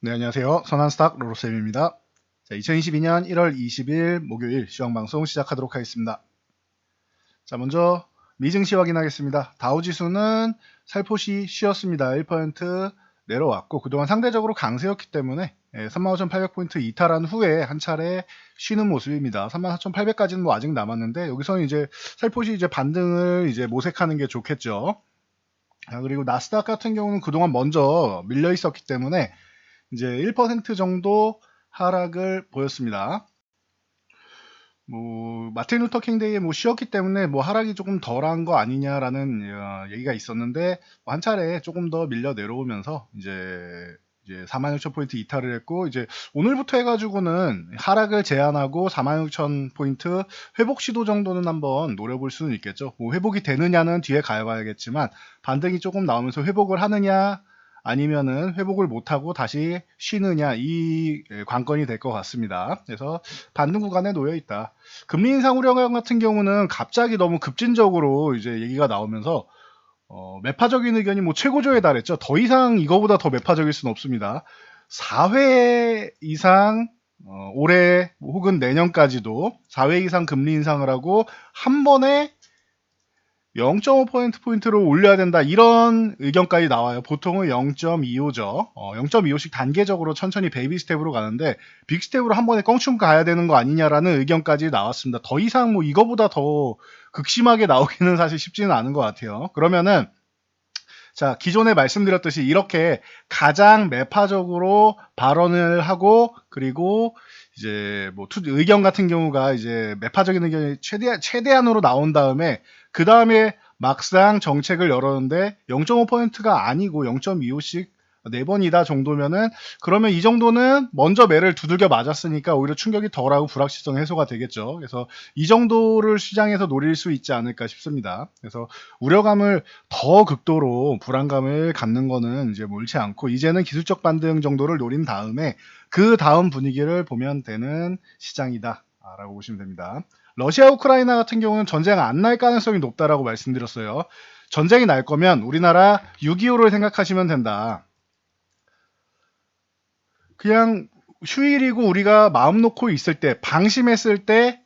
네, 안녕하세요. 선한스탁 로로쌤입니다. 자, 2022년 1월 20일 목요일 시황방송 시작하도록 하겠습니다. 자, 먼저 미증시 확인하겠습니다. 다우지수는 살포시 쉬었습니다. 1% 내려왔고 그동안 상대적으로 강세였기 때문에 35,800포인트 이탈한 후에 한 차례 쉬는 모습입니다. 34,800까지는 뭐 아직 남았는데 여기서는 이제 살포시 이제 반등을 이제 모색하는 게 좋겠죠. 자, 그리고 나스닥 같은 경우는 그동안 먼저 밀려 있었기 때문에 이제 1% 정도 하락을 보였습니다. 마틴 루터 킹 데이에 쉬었기 때문에 하락이 조금 덜한 거 아니냐라는 얘기가 있었는데 한 차례 조금 더 밀려 내려오면서 이제 46,000포인트 이탈을 했고 이제 오늘부터 해가지고는 하락을 제한하고 46,000포인트 회복 시도 정도는 한번 노려볼 수는 있겠죠. 회복이 되느냐는 뒤에 가봐야겠지만 반등이 조금 나오면서 회복을 하느냐 아니면은 회복을 못하고 다시 쉬느냐 이 관건이 될 것 같습니다. 그래서 반등 구간에 놓여 있다. 금리 인상 우려 같은 경우는 갑자기 너무 급진적으로 이제 얘기가 나오면서 매파적인 의견이 최고조에 달했죠. 더 이상 이거보다 더 매파적일 수는 없습니다. 4회 이상 올해 혹은 내년까지도 4회 이상 금리 인상을 하고 한 번에 0.5%포인트를 올려야 된다 이런 의견까지 나와요. 보통은 0.25죠. 0.25씩 단계적으로 천천히 베이비 스텝으로 가는데 빅 스텝으로 한 번에 껑충 가야 되는 거 아니냐라는 의견까지 나왔습니다. 더 이상 이거보다 더 극심하게 나오기는 사실 쉽지는 않은 것 같아요. 그러면은 자, 기존에 말씀드렸듯이 이렇게 가장 매파적으로 발언을 하고 그리고 이제 의견 같은 경우가 이제 매파적인 의견이 최대한으로 나온 다음에 그 다음에 막상 정책을 열었는데 0.5%가 아니고 0.25씩 4번이다 정도면은 그러면 이 정도는 먼저 매를 두들겨 맞았으니까 오히려 충격이 덜하고 불확실성 해소가 되겠죠. 그래서 이 정도를 시장에서 노릴 수 있지 않을까 싶습니다. 그래서 우려감을 더 극도로 불안감을 갖는 거는 이제 옳지 않고 이제는 기술적 반등 정도를 노린 다음에 그 다음 분위기를 보면 되는 시장이다 라고 보시면 됩니다. 러시아 우크라이나 같은 경우는 전쟁 안 날 가능성이 높다라고 말씀드렸어요. 전쟁이 날 거면 우리나라 6.25를 생각하시면 된다. 그냥 휴일이고 우리가 마음 놓고 있을 때 방심했을 때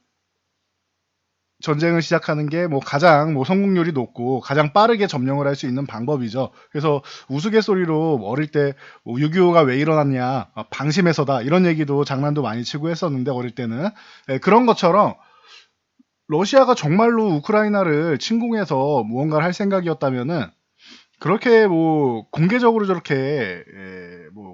전쟁을 시작하는 게 가장 성공률이 높고 가장 빠르게 점령을 할 수 있는 방법이죠. 그래서 우스갯소리로 어릴 때 6.25가 왜 일어났냐 방심해서다 이런 얘기도 장난도 많이 치고 했었는데 어릴 때는 그런 것처럼 러시아가 정말로 우크라이나를 침공해서 무언가를 할 생각이었다면은 그렇게 공개적으로 저렇게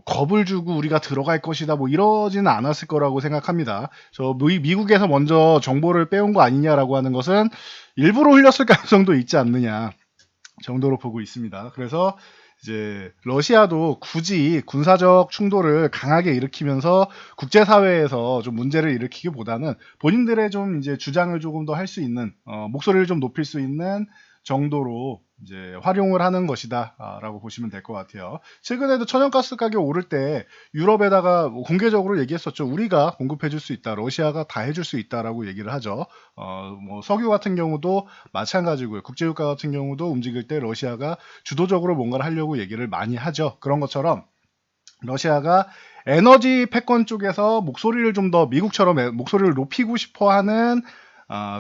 겁을 주고 우리가 들어갈 것이다 이러지는 않았을 거라고 생각합니다. 저 미국에서 먼저 정보를 빼온 거 아니냐라고 하는 것은 일부러 흘렸을 가능성도 있지 않느냐 정도로 보고 있습니다. 그래서 이제 러시아도 굳이 군사적 충돌을 강하게 일으키면서 국제사회에서 좀 문제를 일으키기보다는 본인들의 좀 이제 주장을 조금 더 할 수 있는 목소리를 좀 높일 수 있는 정도로 이제 활용을 하는 것이다 라고 보시면 될 것 같아요. 최근에도 천연가스 가격 오를 때 유럽에다가 공개적으로 얘기했었죠. 우리가 공급해 줄 수 있다. 러시아가 다 해줄 수 있다라고 얘기를 하죠. 석유 같은 경우도 마찬가지고요. 국제유가 같은 경우도 움직일 때 러시아가 주도적으로 뭔가를 하려고 얘기를 많이 하죠. 그런 것처럼 러시아가 에너지 패권 쪽에서 목소리를 좀 더 미국처럼 목소리를 높이고 싶어 하는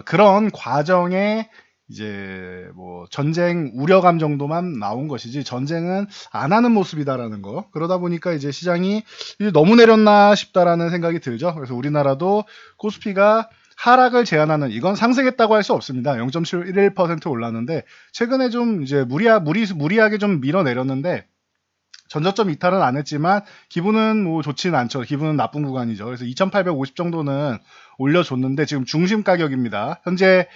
그런 과정에 이제 전쟁 우려감 정도만 나온 것이지 전쟁은 안 하는 모습이다라는 거. 그러다 보니까 이제 시장이 이제 너무 내렸나 싶다라는 생각이 들죠. 그래서 우리나라도 코스피가 하락을 제한하는 이건 상승했다고 할 수 없습니다. 0.71% 올랐는데 최근에 좀 이제 무리하게 좀 밀어내렸는데 전저점 이탈은 안 했지만 기분은 좋지는 않죠. 기분은 나쁜 구간이죠. 그래서 2,850 정도는 올려줬는데 지금 중심 가격입니다. 현재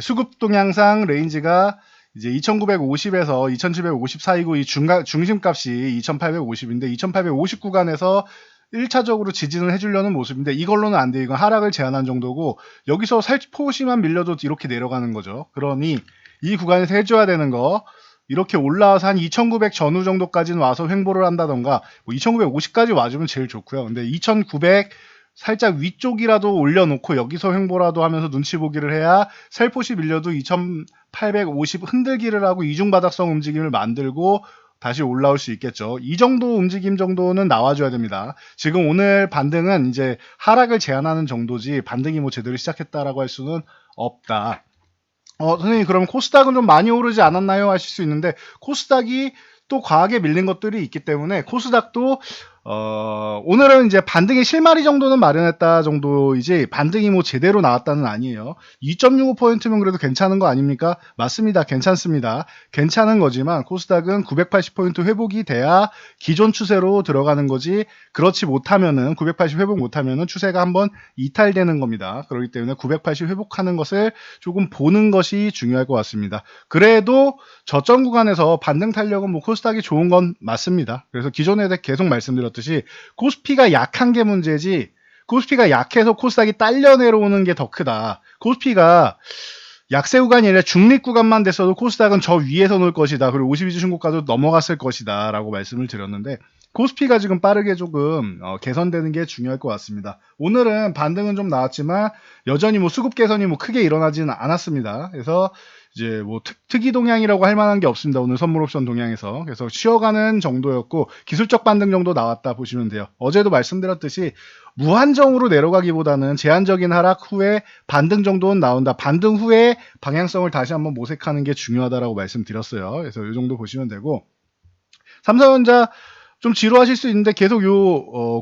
수급 동향상 레인지가 이제 2,950에서 2,750 사이고 이 중심값이 2,850인데 2,850 구간에서 1차적으로 지지는 해주려는 모습인데 이걸로는 안 돼요. 이건 하락을 제한한 정도고 여기서 살포시만 밀려도 이렇게 내려가는 거죠. 그러니 이 구간에서 해줘야 되는 거 이렇게 올라와서 한 2,900 전후 정도까지는 와서 횡보를 한다던가 2,950까지 와주면 제일 좋고요. 근데 2,900 살짝 위쪽이라도 올려놓고 여기서 횡보라도 하면서 눈치 보기를 해야 살포시 밀려도 2,850 흔들기를 하고 이중바닥성 움직임을 만들고 다시 올라올 수 있겠죠. 이 정도 움직임 정도는 나와줘야 됩니다. 지금 오늘 반등은 이제 하락을 제한하는 정도지 반등이 뭐 제대로 시작했다라고 할 수는 없다. 선생님, 그럼 코스닥은 좀 많이 오르지 않았나요? 하실 수 있는데, 코스닥이 또 과하게 밀린 것들이 있기 때문에, 코스닥도, 오늘은 이제 반등의 실마리 정도는 마련했다 정도이지, 반등이 뭐 제대로 나왔다는 아니에요. 2.65%면 그래도 괜찮은 거 아닙니까? 맞습니다. 괜찮습니다. 괜찮은 거지만, 코스닥은 980포인트 회복이 돼야 기존 추세로 들어가는 거지, 그렇지 못하면은, 980 회복 못하면은 추세가 한번 이탈되는 겁니다. 그렇기 때문에 980 회복하는 것을 조금 보는 것이 중요할 것 같습니다. 그래도 저점 구간에서 반등 탄력은 뭐 코스닥이 좋은 건 맞습니다. 그래서 기존에 계속 말씀드렸듯이 코스피가 약한 게 문제지, 코스피가 약해서 코스닥이 딸려 내려오는 게 더 크다. 코스피가 약세 구간이 아니라 중립 구간만 됐어도 코스닥은 저 위에서 놀 것이다. 그리고 52주 신고가도 넘어갔을 것이다 라고 말씀을 드렸는데, 코스피가 지금 빠르게 조금 개선되는 게 중요할 것 같습니다. 오늘은 반등은 좀 나왔지만 여전히 뭐 수급 개선이 뭐 크게 일어나지는 않았습니다. 그래서 이제 뭐 특이 동향이라고 할 만한 게 없습니다. 오늘 선물 옵션 동향에서. 그래서 쉬어가는 정도였고 기술적 반등 정도 나왔다 보시면 돼요. 어제도 말씀드렸듯이 무한정으로 내려가기보다는 제한적인 하락 후에 반등 정도는 나온다. 반등 후에 방향성을 다시 한번 모색하는 게 중요하다라고 말씀드렸어요. 그래서 이 정도 보시면 되고, 삼성전자 좀 지루하실 수 있는데 계속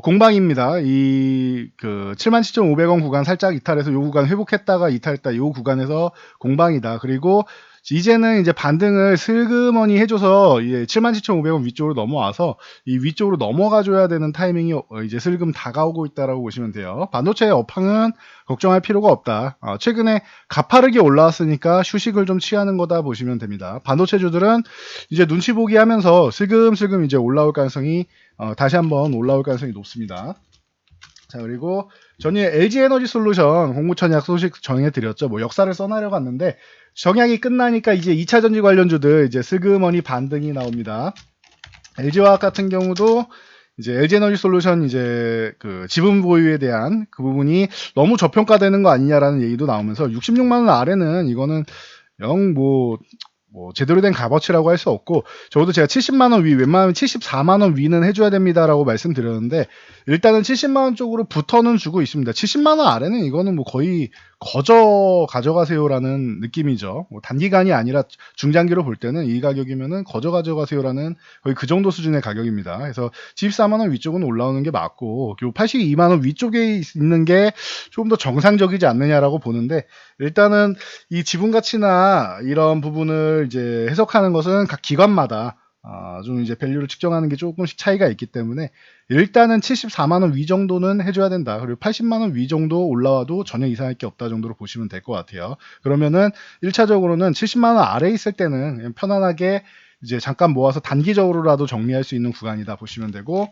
공방입니다. 이 77,500원 구간 살짝 이탈해서 요 구간 회복했다가 이탈했다. 요 구간에서 공방이다. 그리고 이제는 이제 반등을 슬그머니 해줘서 77,500원 위쪽으로 넘어와서 이 위쪽으로 넘어가줘야 되는 타이밍이 이제 슬금 다가오고 있다라고 보시면 돼요. 반도체 업황은 걱정할 필요가 없다. 최근에 가파르게 올라왔으니까 휴식을 좀 취하는 거다 보시면 됩니다. 반도체주들은 이제 눈치 보기 하면서 슬금슬금 이제 올라올 가능성이 다시 한번 올라올 가능성이 높습니다. 자, 그리고 전에 LG에너지솔루션 공무천약 소식 정해드렸죠. 뭐 역사를 써나려고 했는데 정약이 끝나니까 이제 2차 전지 관련주들 이제 슬그머니 반등이 나옵니다. LG화학 같은 경우도 이제 LG에너지솔루션 이제 지분 보유에 대한 그 부분이 너무 저평가되는 거 아니냐라는 얘기도 나오면서 66만 원 아래는 이거는 영 제대로 된 값어치라고 할 수 없고, 적어도 제가 70만원 위, 웬만하면 74만원 위는 해줘야 됩니다라고 말씀드렸는데, 일단은 70만원 쪽으로 붙어는 주고 있습니다. 70만원 아래는 이거는 뭐 거의 거저 가져가세요라는 느낌이죠. 뭐 단기간이 아니라 중장기로 볼 때는 이 가격이면은 거저 가져가세요라는 거의 그 정도 수준의 가격입니다. 그래서 74만원 위쪽은 올라오는 게 맞고, 요 82만원 위쪽에 있는 게 조금 더 정상적이지 않느냐라고 보는데, 일단은 이 지분 가치나 이런 부분을 이제 해석하는 것은 각 기관마다 좀 이제 밸류를 측정하는 게 조금씩 차이가 있기 때문에 일단은 74만원 위 정도는 해줘야 된다. 그리고 80만원 위 정도 올라와도 전혀 이상할 게 없다 정도로 보시면 될 것 같아요. 그러면은 1차적으로는 70만원 아래 있을 때는 그냥 편안하게 이제 잠깐 모아서 단기적으로라도 정리할 수 있는 구간이다 보시면 되고,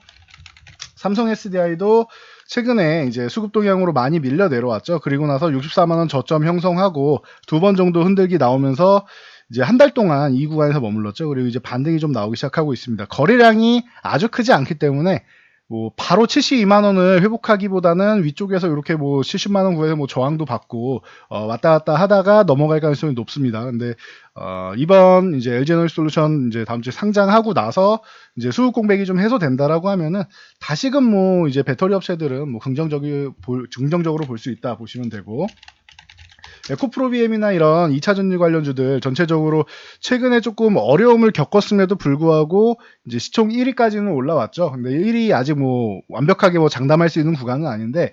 삼성 SDI도 최근에 이제 수급 동향으로 많이 밀려 내려왔죠. 그리고 나서 64만원 저점 형성하고 두 번 정도 흔들기 나오면서 이제 한 달 동안 이 구간에서 머물렀죠. 그리고 이제 반등이 좀 나오기 시작하고 있습니다. 거래량이 아주 크지 않기 때문에 뭐 바로 72만원을 회복하기보다는 위쪽에서 이렇게 뭐 70만원 구에서 뭐 저항도 받고 왔다 갔다 하다가 넘어갈 가능성이 높습니다. 근데 이번 이제 LG에너지솔루션 이제 다음 주에 상장하고 나서 이제 수급 공백이 좀 해소된다라고 하면은 다시금 뭐 이제 배터리 업체들은 뭐 긍정적으로 볼 수 있다 보시면 되고, 에코프로비엠이나 이런 2차 전지 관련주들 전체적으로 최근에 조금 어려움을 겪었음에도 불구하고 이제 시총 1위까지는 올라왔죠. 근데 1위 아직 뭐 완벽하게 뭐 장담할 수 있는 구간은 아닌데,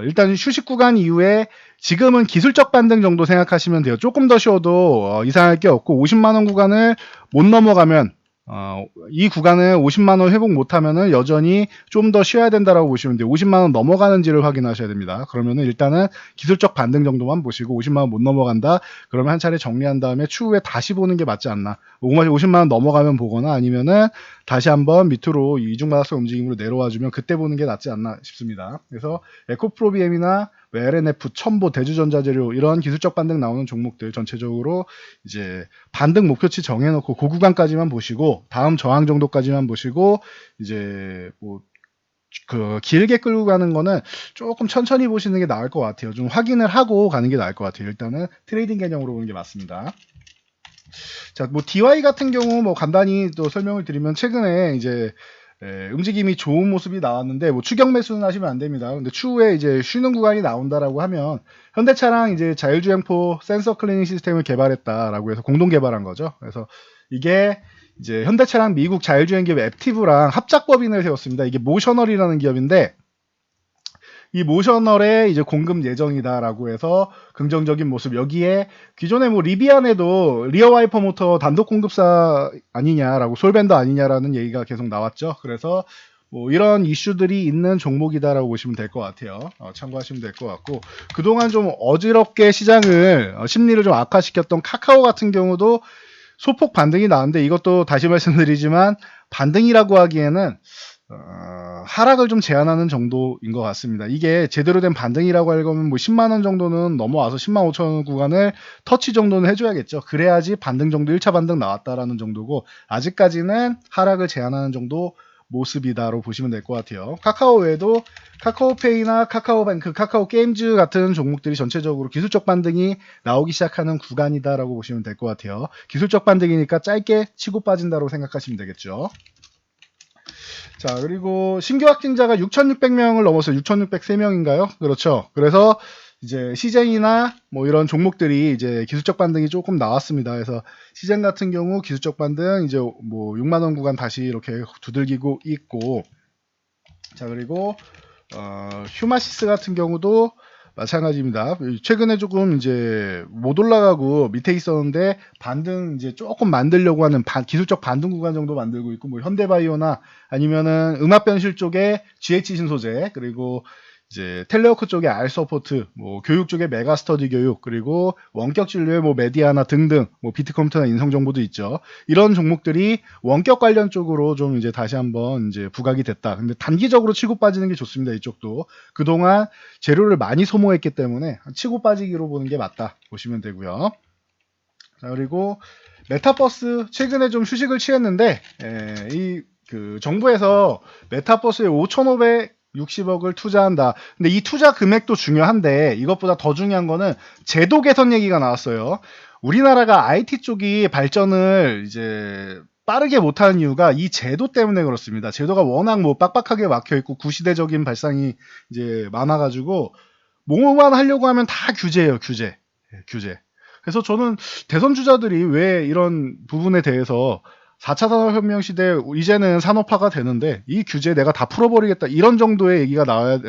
일단 휴식 구간 이후에 지금은 기술적 반등 정도 생각하시면 돼요. 조금 더 쉬어도 이상할 게 없고, 50만원 구간을 못 넘어가면 이 구간을 50만원 회복 못하면은 여전히 좀 더 쉬어야 된다라고 보시면 돼요. 50만원 넘어가는지를 확인하셔야 됩니다. 그러면은 일단은 기술적 반등 정도만 보시고, 50만원 못 넘어간다 그러면 한 차례 정리한 다음에 추후에 다시 보는 게 맞지 않나. 50만원 넘어가면 보거나 아니면은 다시 한번 밑으로 이중바닥성 움직임으로 내려와주면 그때 보는 게 낫지 않나 싶습니다. 그래서 에코프로비엠이나 LNF, 첨보, 대주전자재료 이런 기술적 반등 나오는 종목들 전체적으로 이제 반등 목표치 정해놓고 그 구간까지만 보시고, 다음 저항 정도까지만 보시고, 이제 뭐 길게 끌고 가는 거는 조금 천천히 보시는 게 나을 것 같아요. 좀 확인을 하고 가는 게 나을 것 같아요. 일단은 트레이딩 개념으로 보는 게 맞습니다. 자, 뭐 DY 같은 경우 뭐 간단히 또 설명을 드리면 최근에 이제 움직임이 좋은 모습이 나왔는데 뭐 추격 매수는 하시면 안 됩니다. 근데 추후에 이제 쉬는 구간이 나온다라고 하면 현대차랑 이제 자율주행포 센서 클리닝 시스템을 개발했다라고 해서 공동 개발한 거죠. 그래서 이게 이제 현대차랑 미국 자율주행 기업 앱티브랑 합작 법인을 세웠습니다. 이게 모셔널이라는 기업인데 이 모셔널에 이제 공급 예정이다라고 해서 긍정적인 모습. 여기에 기존에 뭐 리비안에도 리어 와이퍼 모터 단독 공급사 아니냐라고 솔벤더 아니냐라는 얘기가 계속 나왔죠. 그래서 뭐 이런 이슈들이 있는 종목이다라고 보시면 될 것 같아요. 참고하시면 될 것 같고, 그동안 좀 어지럽게 시장을 심리를 좀 악화시켰던 카카오 같은 경우도 소폭 반등이 나왔는데, 이것도 다시 말씀드리지만 반등이라고 하기에는 하락을 좀 제한하는 정도인 것 같습니다. 이게 제대로 된 반등이라고 할 거면 뭐 10만원 정도는 넘어와서 10만 5천원 구간을 터치 정도는 해줘야겠죠. 그래야지 반등 정도 1차 반등 나왔다라는 정도고, 아직까지는 하락을 제한하는 정도 모습이다로 보시면 될 것 같아요. 카카오 외에도 카카오페이나 카카오뱅크, 카카오게임즈 같은 종목들이 전체적으로 기술적 반등이 나오기 시작하는 구간이다라고 보시면 될 것 같아요. 기술적 반등이니까 짧게 치고 빠진다고 생각하시면 되겠죠. 자, 그리고 신규 확진자가 6,600명을 넘었어요. 6,603명인가요? 그렇죠. 그래서 이제 시젠이나 뭐 이런 종목들이 이제 기술적 반등이 조금 나왔습니다. 그래서 시젠 같은 경우 기술적 반등 이제 뭐 6만 원 구간 다시 이렇게 두들기고 있고, 자, 그리고 휴마시스 같은 경우도 마찬가지입니다. 최근에 조금 이제 못 올라가고 밑에 있었는데 반등 이제 조금 만들려고 하는 기술적 반등 구간 정도 만들고 있고, 뭐 현대바이오나 아니면은 음압 변실 쪽에 GH 신소재, 그리고 이제 텔레워크 쪽에 알서포트, 뭐 교육 쪽에 메가스터디 교육, 그리고 원격 진료의 뭐 메디아나 등등, 뭐 비트컴퓨터나 인성정보도 있죠. 이런 종목들이 원격 관련 쪽으로 좀 이제 다시 한번 이제 부각이 됐다. 근데 단기적으로 치고 빠지는 게 좋습니다. 이쪽도 그동안 재료를 많이 소모했기 때문에 치고 빠지기로 보는 게 맞다 보시면 되고요. 자, 그리고 메타버스 최근에 좀 휴식을 취했는데, 그 정부에서 메타버스에 5,560억을 투자한다. 근데 이 투자 금액도 중요한데 이것보다 더 중요한 거는 제도 개선 얘기가 나왔어요. 우리나라가 IT 쪽이 발전을 이제 빠르게 못하는 이유가 이 제도 때문에 그렇습니다. 제도가 워낙 뭐 빡빡하게 막혀 있고 구시대적인 발상이 이제 많아가지고 뭐만 하려고 하면 다 규제예요. 규제. 그래서 저는 대선 주자들이 왜 이런 부분에 대해서 4차 산업혁명 시대 이제는 산업화가 되는데 이 규제 내가 다 풀어버리겠다 이런 정도의 얘기가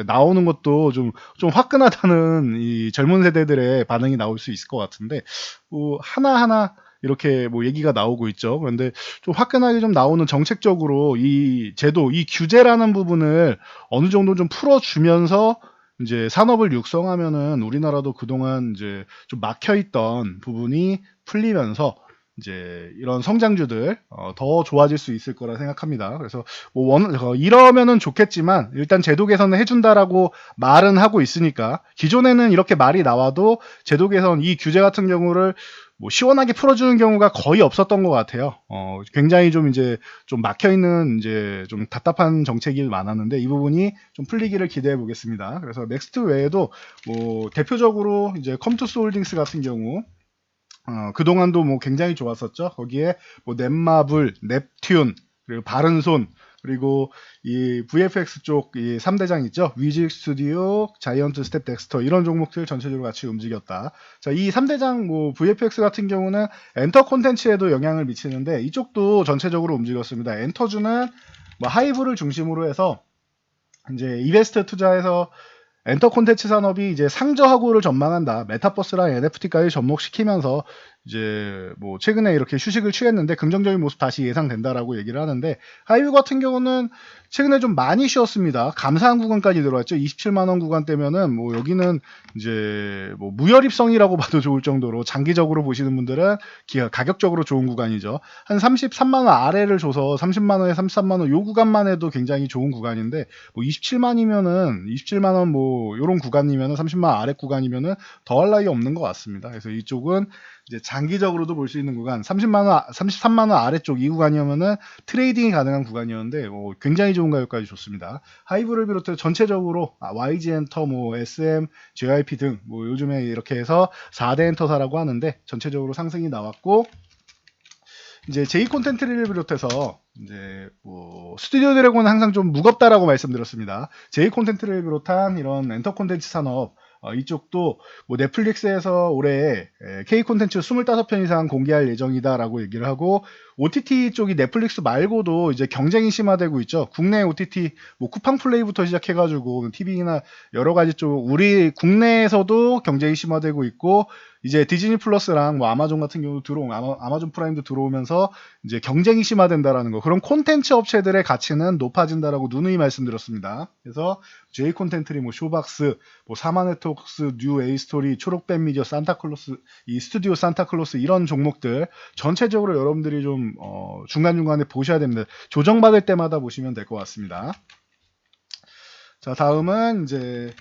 나오는 것도 좀 화끈하다는 이 젊은 세대들의 반응이 나올 수 있을 것 같은데, 뭐 하나하나 이렇게 뭐 얘기가 나오고 있죠. 그런데 좀 화끈하게 좀 나오는 정책적으로 이 제도, 이 규제라는 부분을 어느 정도 좀 풀어주면서 이제 산업을 육성하면은 우리나라도 그동안 이제 좀 막혀있던 부분이 풀리면서 이제 이런 성장주들 더 좋아질 수 있을 거라 생각합니다. 그래서 뭐 이러면은 좋겠지만 일단 제도 개선을 해준다라고 말은 하고 있으니까, 기존에는 이렇게 말이 나와도 제도 개선 이 규제 같은 경우를 뭐 시원하게 풀어주는 경우가 거의 없었던 것 같아요. 굉장히 좀 이제 좀 막혀있는 이제 좀 답답한 정책이 많았는데 이 부분이 좀 풀리기를 기대해 보겠습니다. 그래서 넥스트 외에도 뭐 대표적으로 이제 컴투스 홀딩스 같은 경우 그동안도 뭐 굉장히 좋았었죠. 거기에 뭐 넷마블, 넵튠, 그리고 바른손, 그리고 이 VFX 쪽 이 3대장 있죠. 뮤직 스튜디오, 자이언트 스텝 덱스터 이런 종목들 전체적으로 같이 움직였다. 자, 이 3대장 뭐 VFX 같은 경우는 엔터 콘텐츠에도 영향을 미치는데 이쪽도 전체적으로 움직였습니다. 엔터주는 뭐 하이브를 중심으로 해서 이제 이베스트 투자해서 엔터 콘텐츠 산업이 이제 상저하고를 전망한다. 메타버스랑 NFT까지 접목시키면서 이제 뭐 최근에 이렇게 휴식을 취했는데 긍정적인 모습 다시 예상된다라고 얘기를 하는데, 하이브 같은 경우는 최근에 좀 많이 쉬었습니다. 감사한 구간까지 들어왔죠. 27만 원 구간대면은 뭐 여기는 이제 뭐 무혈입성이라고 봐도 좋을 정도로 장기적으로 보시는 분들은 가격적으로 좋은 구간이죠. 한 33만 원 아래를 줘서 30만 원에 33만 원 요 구간만 해도 굉장히 좋은 구간인데, 뭐 27만이면은 27만 원 뭐 요런 구간이면은 30만 원 아래 구간이면은 더할 나위 없는 것 같습니다. 그래서 이쪽은 이제 장기적으로도 볼 수 있는 구간, 30만 원, 33만 원 아래쪽 이 구간이면은 트레이딩이 가능한 구간이었는데 굉장히 좋은 가격까지 좋습니다. 하이브를 비롯해 전체적으로 YG 엔터, 뭐 SM, JYP 등 뭐 요즘에 이렇게 해서 4대 엔터사라고 하는데 전체적으로 상승이 나왔고, 이제 제이 콘텐츠를 비롯해서 이제 뭐 스튜디오 드래곤은 항상 좀 무겁다라고 말씀드렸습니다. 제이 콘텐츠를 비롯한 이런 엔터 콘텐츠 산업 이쪽도 뭐 넷플릭스에서 올해 K 콘텐츠 25편 이상 공개할 예정이다라고 얘기를 하고 OTT 쪽이 넷플릭스 말고도 이제 경쟁이 심화되고 있죠. 국내 OTT 뭐 쿠팡 플레이부터 시작해가지고 TV나 여러 가지 쪽 우리 국내에서도 경쟁이 심화되고 있고 이제 디즈니 플러스랑 뭐 아마존 같은 경우 아마존 프라임도 들어오면서 이제 경쟁이 심화된다라는 거. 그럼 콘텐츠 업체들의 가치는 높아진다라고 누누이 말씀드렸습니다. 그래서 J 콘텐츠리 뭐 쇼박스, 뭐 사마 네트워크스, 뉴 에이 스토리, 초록뱀 미디어, 산타클로스, 이 스튜디오 산타클로스 이런 종목들 전체적으로 여러분들이 좀 중간중간에 보셔야 됩니다. 조정받을 때마다 보시면 될 것 같습니다. 자, 다음은 이제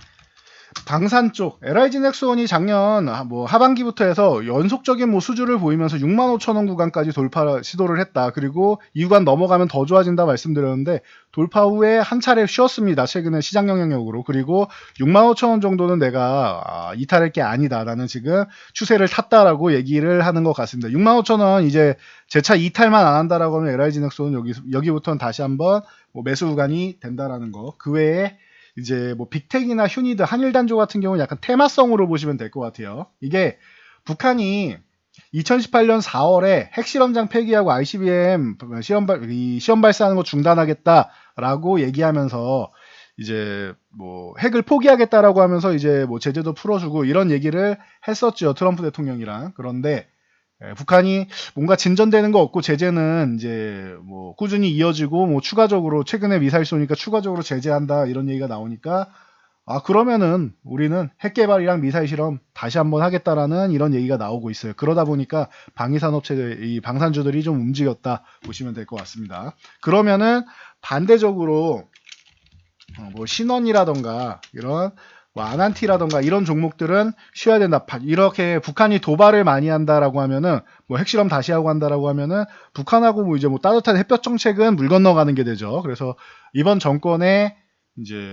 방산 쪽 LIG 넥스원이 작년 뭐 하반기부터 해서 연속적인 뭐 수주를 보이면서 65,000원 구간까지 돌파 시도를 했다. 그리고 이 구간 넘어가면 더 좋아진다 말씀드렸는데 돌파 후에 한 차례 쉬었습니다. 최근에 시장 영향력으로. 그리고 65,000원 정도는 내가 이탈할 게 아니다. 나는 지금 추세를 탔다라고 얘기를 하는 것 같습니다. 65,000원 이제 재차 이탈만 안 한다라고 하면 LIG 넥스원 여기부터는 다시 한번 뭐 매수 구간이 된다라는 거. 그 외에 이제 뭐 빅텍이나 휴니드, 한일단조 같은 경우는 약간 테마성으로 보시면 될 것 같아요. 이게 북한이 2018년 4월에 핵실험장 폐기하고 ICBM 시험 발사하는 거 중단하겠다라고 얘기하면서 이제 뭐 핵을 포기하겠다라고 하면서 이제 뭐 제재도 풀어주고 이런 얘기를 했었죠. 트럼프 대통령이랑. 그런데 북한이 뭔가 진전되는 거 없고 제재는 이제 뭐 꾸준히 이어지고 뭐 추가적으로 최근에 미사일 쏘니까 추가적으로 제재한다 이런 얘기가 나오니까 그러면은 우리는 핵 개발이랑 미사일 실험 다시 한번 하겠다라는 이런 얘기가 나오고 있어요. 그러다 보니까 방위산업체 이 방산주들이 좀 움직였다 보시면 될 것 같습니다. 그러면은 반대적으로 뭐 신원이라던가 이런 뭐 아난티라던가 이런 종목들은 쉬어야 된다. 이렇게 북한이 도발을 많이 한다라고 하면은 뭐 핵실험 다시 하고 한다라고 하면은 북한하고 뭐 이제 뭐 따뜻한 햇볕 정책은 물 건너가는 게 되죠. 그래서 이번 정권의 이제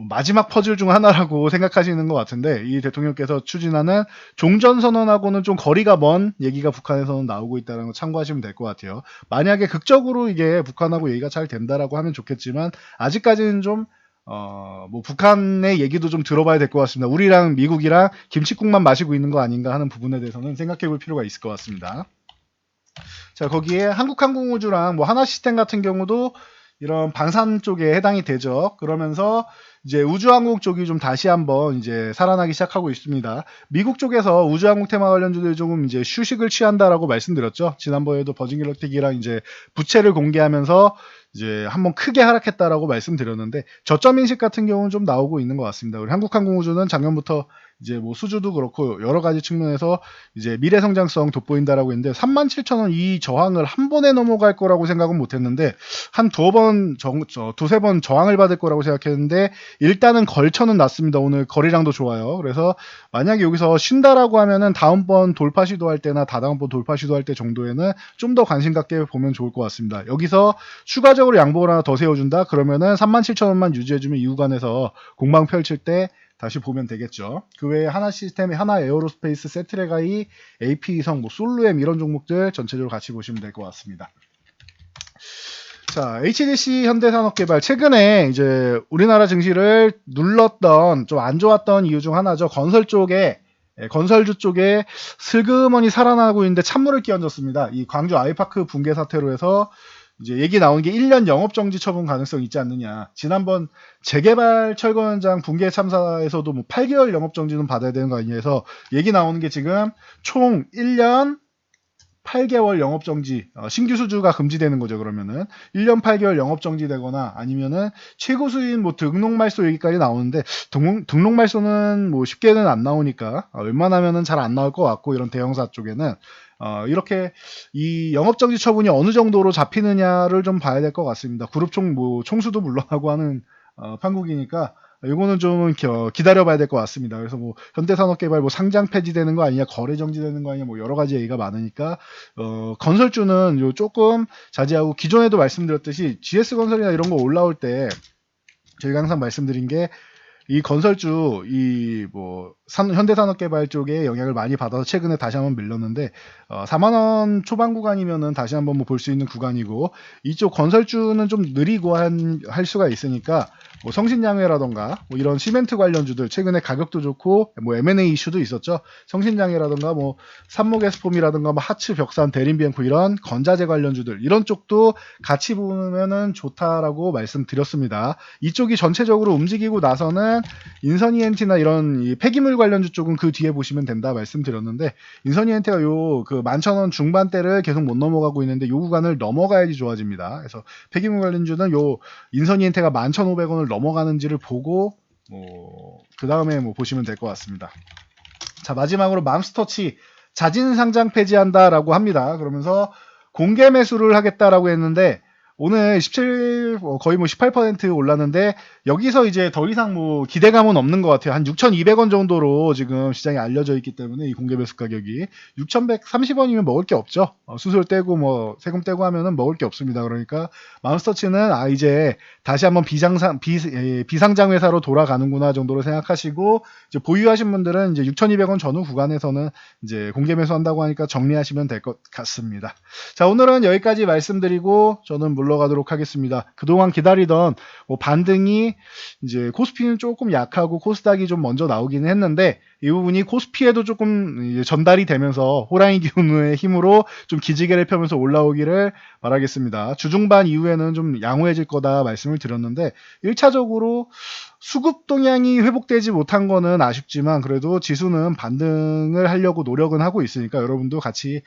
마지막 퍼즐 중 하나라고 생각하시는 것 같은데 이 대통령께서 추진하는 종전선언하고는 좀 거리가 먼 얘기가 북한에서는 나오고 있다는 거 참고하시면 될 것 같아요. 만약에 극적으로 이게 북한하고 얘기가 잘 된다라고 하면 좋겠지만 아직까지는 좀 뭐 북한의 얘기도 좀 들어봐야 될 것 같습니다. 우리랑 미국이랑 김칫국만 마시고 있는 거 아닌가 하는 부분에 대해서는 생각해 볼 필요가 있을 것 같습니다. 자, 거기에 한국항공우주랑 뭐 하나시스템 같은 경우도 이런 방산 쪽에 해당이 되죠. 그러면서 이제 우주항공 쪽이 좀 다시 한번 이제 살아나기 시작하고 있습니다. 미국 쪽에서 우주항공 테마 관련주들이 조금 이제 휴식을 취한다라고 말씀드렸죠. 지난번에도 버진 갤럭틱이랑 이제 부채를 공개하면서 이제 한번 크게 하락했다라고 말씀드렸는데 저점 인식 같은 경우는 좀 나오고 있는 것 같습니다. 우리 한국항공우주는 작년부터 이제 뭐 수주도 그렇고 여러 가지 측면에서 이제 미래 성장성 돋보인다라고 했는데 37,000원 이 저항을 한 번에 넘어갈 거라고 생각은 못했는데 한 두세 번 저항을 받을 거라고 생각했는데 일단은 걸쳐는 났습니다. 오늘 거래량도 좋아요. 그래서 만약에 여기서 쉰다라고 하면은 다음번 돌파 시도할 때나 다다음번 돌파 시도할 때 정도에는 좀 더 관심 갖게 보면 좋을 것 같습니다. 여기서 추가적으로 양봉을 하나 더 세워준다 그러면은 37,000원만 유지해주면 이 구간에서 공방 펼칠 때 다시 보면 되겠죠. 그 외에 하나 시스템이 하나 에어로스페이스, 세트레가이, AP이성, 뭐 솔루엠 이런 종목들 전체적으로 같이 보시면 될 것 같습니다. 자, HDC 현대산업개발 최근에 이제 우리나라 증시를 눌렀던 좀 안 좋았던 이유 중 하나죠. 건설주 쪽에 슬그머니 살아나고 있는데 찬물을 끼얹었습니다. 이 광주 아이파크 붕괴 사태로 해서 이제 얘기 나오는 게 1년 영업정지 처분 가능성이 있지 않느냐. 지난번 재개발 철거 현장 붕괴 참사에서도 뭐 8개월 영업정지는 받아야 되는 거 아니냐 해서 얘기 나오는 게 지금 총 1년 8개월 영업정지, 신규 수주가 금지되는 거죠. 그러면은 1년 8개월 영업정지 되거나 아니면은 최고 수익 뭐 등록말소 얘기까지 나오는데 등록말소는 뭐 쉽게는 안 나오니까 웬만하면은 잘 안 나올 것 같고 이런 대형사 쪽에는 이렇게 이 영업정지 처분이 어느 정도로 잡히느냐를 좀 봐야 될 것 같습니다. 그룹 총수도 물러나고 하는 판국이니까 이거는 좀 기다려봐야 될 것 같습니다. 그래서 뭐 현대산업개발 뭐 상장 폐지되는 거 아니냐, 거래 정지되는 거 아니냐, 뭐 여러 가지 얘기가 많으니까 건설주는 요 조금 자제하고 기존에도 말씀드렸듯이 GS건설이나 이런 거 올라올 때 저희가 항상 말씀드린 게 이 건설주 현대산업개발 쪽에 영향을 많이 받아서 최근에 다시 한번 밀렸는데 4만 원 초반 구간이면은 다시 한번 볼 수 있는 구간이고, 이쪽 건설주는 좀 느리고 할 수가 있으니까 성신양회라던가 이런 시멘트 관련주들 최근에 가격도 좋고 M&A 이슈도 있었죠. 성신양회라던가 삼목에스폼이라던가 하츠, 벽산, 대림비엔코 이런 건자재 관련주들, 이런 쪽도 같이 보면은 좋다라고 말씀드렸습니다. 이쪽이 전체적으로 움직이고 나서는 인선 ENT나 이런 이 폐기물 관련주 쪽은 그 뒤에 보시면 된다 말씀드렸는데, 인선 ENT가 그 11,000원 중반대를 계속 못 넘어가고 있는데 요 구간을 넘어가야지 좋아집니다. 그래서 폐기물 관련주는 인선 ENT가 11,500원을 넘어가는지를 보고 그 다음에 보시면 될 것 같습니다. 자, 마지막으로 맘스터치 자진 상장 폐지한다라고 합니다. 그러면서 공개 매수를 하겠다라고 했는데 오늘 17 거의 18% 올랐는데, 여기서 이제 더 이상 기대감은 없는 것 같아요. 한 6,200원 정도로 지금 시장에 알려져 있기 때문에 이 공개 매수 가격이 6,130원이면 먹을 게 없죠. 수수료 떼고 세금 떼고 하면은 먹을 게 없습니다. 그러니까 맘스터치는 이제 다시 한번 비상장 회사로 돌아가는구나 정도로 생각하시고, 이제 보유하신 분들은 이제 6,200원 전후 구간에서는 이제 공개 매수한다고 하니까 정리하시면 될 것 같습니다. 자, 오늘은 여기까지 말씀드리고 저는 물러가도록 하겠습니다. 그동안 기다리던 반등이 이제 코스피는 조금 약하고 코스닥이 좀 먼저 나오기는 했는데, 이 부분이 코스피에도 조금 전달이 되면서 호랑이 기운의 힘으로 좀 기지개를 펴면서 올라오기를 바라겠습니다. 주중반 이후에는 좀 양호해질 거다 말씀을 드렸는데, 1차적으로 수급 동향이 회복되지 못한 거는 아쉽지만 그래도 지수는 반등을 하려고 노력은 하고 있으니까 여러분도 같이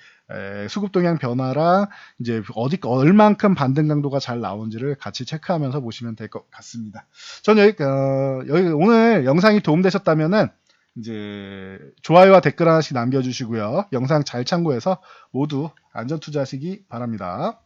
수급 동향 변화랑 이제 얼만큼 반등 강도가 잘 나온지를 같이 체크하면서 보시면 될 것 같습니다. 전 여기 오늘 영상이 도움되셨다면은 이제 좋아요와 댓글 하나씩 남겨주시고요. 영상 잘 참고해서 모두 안전 투자하시기 바랍니다.